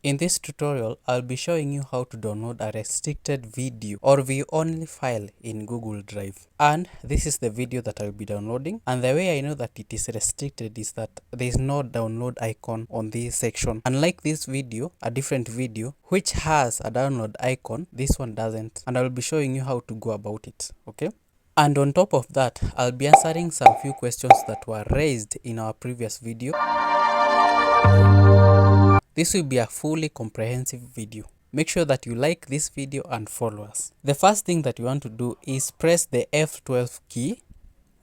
In this tutorial, I'll be showing you how to download a restricted video or view-only file in Google Drive. And this is the video that I'll be downloading. And the way I know that it is restricted is that there is no download icon on this section. Unlike this video, a different video, which has a download icon, this one doesn't. And I'll be showing you how to go about it, okay? And on top of that, I'll be answering some few questions that were raised in our previous video. This will be a fully comprehensive video. Make sure that you like this video and follow us. The first thing that you want to do is press the F12 key,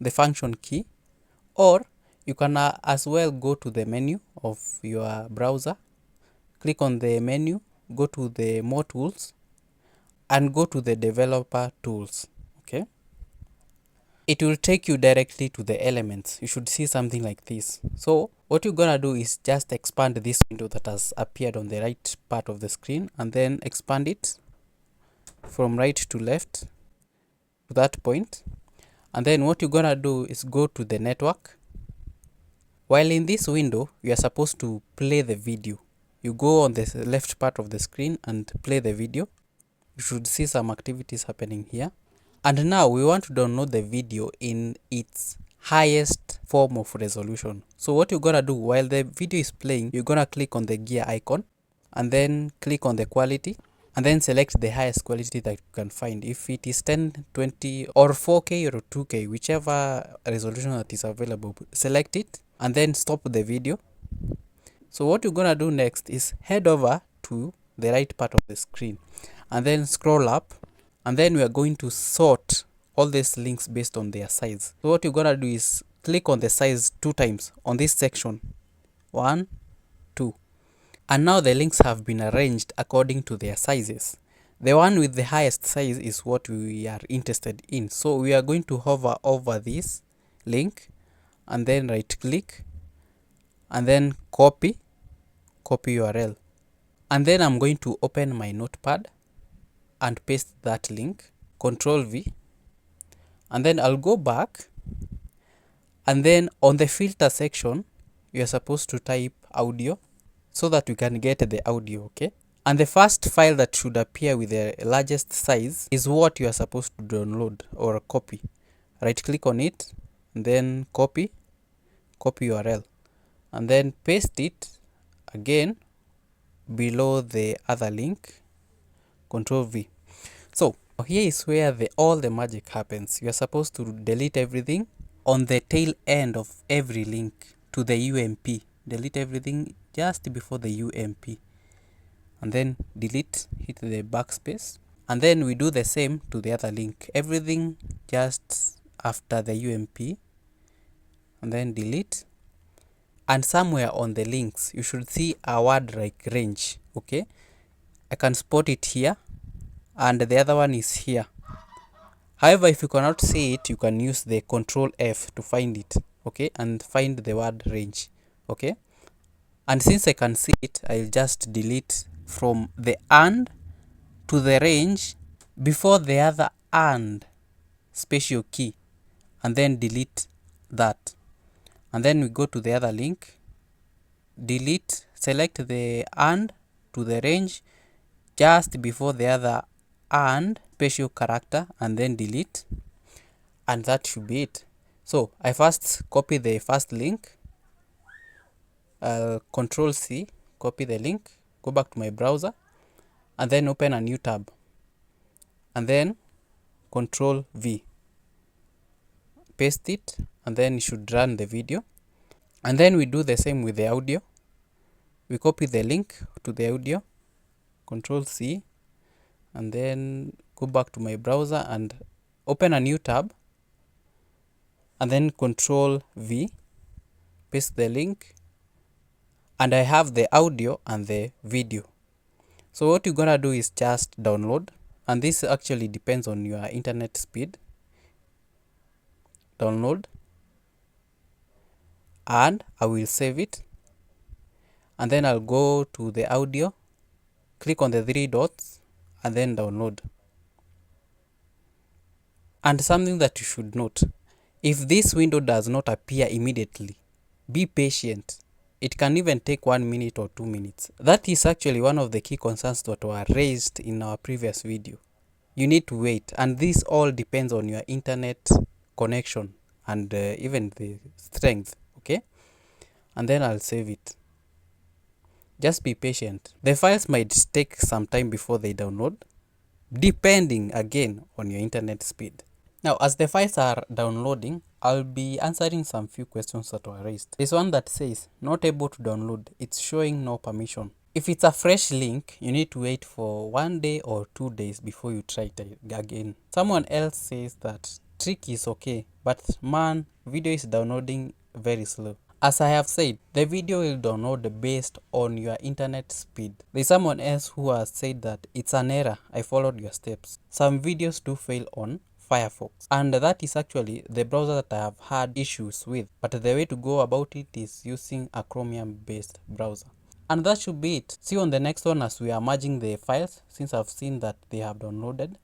the function key, or you can as well go to the menu of your browser, click on the menu, go to the More Tools, and go to the Developer Tools, okay? It will take you directly to the elements. You should see something like this. So what you're gonna do is just expand this window that has appeared on the right part of the screen and then expand it from right to left to that point. And then what you're gonna do is go to the network. While in this window, you are supposed to play the video. You go on the left part of the screen and play the video. You should see some activities happening here. And now we want to download the video in its highest form of resolution. So what you're gonna do while the video is playing, you're gonna click on the gear icon and then click on the quality and then select the highest quality that you can find. If it is 1020 or 4K or 2K, whichever resolution that is available, select it and then stop the video. So what you're gonna do next is head over to the right part of the screen and then scroll up. And then we are going to sort all these links based on their size. So what you're gonna do is click on the size 2 times on this section. 1, 2. And now the links have been arranged according to their sizes. The one with the highest size is what we are interested in. So we are going to hover over this link and then right click and then copy URL. And then I'm going to open my notepad and paste that link, Control V, and then I'll go back and then on the filter section you're supposed to type audio so that we can get the audio, okay? And the first file that should appear with the largest size is what you are supposed to download or copy. Right click on it and then copy URL and then paste it again below the other link, Control V. So here is where all the magic happens. You are supposed to delete everything on the tail end of every link to the UMP. Delete everything just before the UMP. And then delete, hit the backspace. And then we do the same to the other link. Everything just after the UMP. And then delete. And somewhere on the links, you should see a word like range. Okay? I can spot it here. And the other one is here. However, if you cannot see it, you can use the Control F to find it, okay, and find the word range, okay. And since I can see it, I'll just delete from the and to the range before the other and special key and then delete that. And then we go to the other link, delete, select the and to the range just before the other and special character and then delete, and that should be it. So I first copy the first link, Control C, copy the link, go back to my browser and then open a new tab and then Control V, paste it and then you should run the video. And then we do the same with the audio. We copy the link to the audio, Control C, and then go back to my browser and open a new tab and then Control V, paste the link, and I have the audio and the video. So what you're gonna do is just download, and this actually depends on your internet speed. Download, and I will save it, and then I'll go to the audio, click on the 3 dots and then download. And something that you should note, if this window does not appear immediately, be patient. It can even take 1 minute or 2 minutes. That is actually one of the key concerns that were raised in our previous video. You need to wait, and this all depends on your internet connection and even the strength, okay? And then I'll save it. Just be patient. The files might take some time before they download, depending again on your internet speed. Now, as the files are downloading, I'll be answering some few questions that were raised. There's one that says, not able to download, it's showing no permission. If it's a fresh link, you need to wait for 1 day or 2 days before you try it again. Someone else says that trick is okay, but man, video is downloading very slow. As I have said, the video will download based on your internet speed. There's someone else who has said that it's an error, I followed your steps. Some videos do fail on Firefox, and that is actually the browser that I have had issues with, but the way to go about it is using a Chromium based browser. And that should be it. See you on the next one as we are merging the files. Since I've seen that they have downloaded,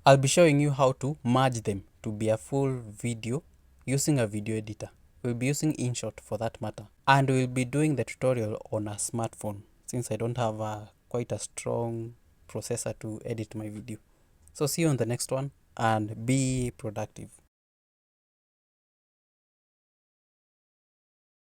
I'll be showing you how to merge them to be a full video using a video editor. We'll be using InShot for that matter, and we'll be doing the tutorial on a smartphone since I don't have quite a strong processor to edit my video. So see you on the next one and be productive.